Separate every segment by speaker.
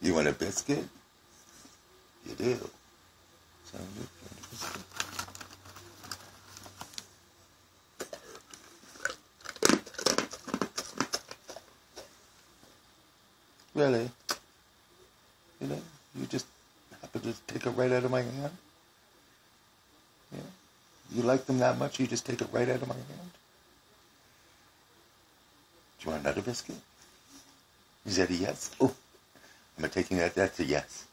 Speaker 1: You want a biscuit? You do. Sound good? You want a biscuit? Really? You know, you just happen to take it right out of my hand? Yeah. You like them that much, you just take it right out of my hand? Do you want another biscuit? Is that a yes? Oh, am I taking that? That's a yes.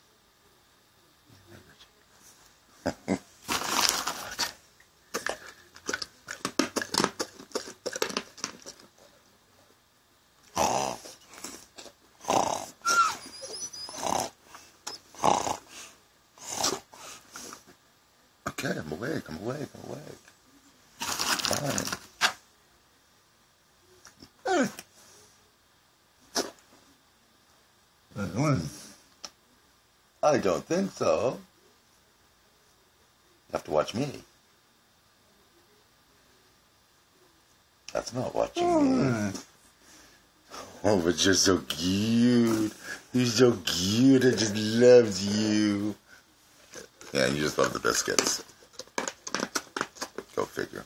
Speaker 1: Okay, I'm awake. Fine. I don't think so. You have to watch me. That's not watching me. Oh, but you're so cute. You're so cute. I just loved you. Yeah, you just love the biscuits. Go figure.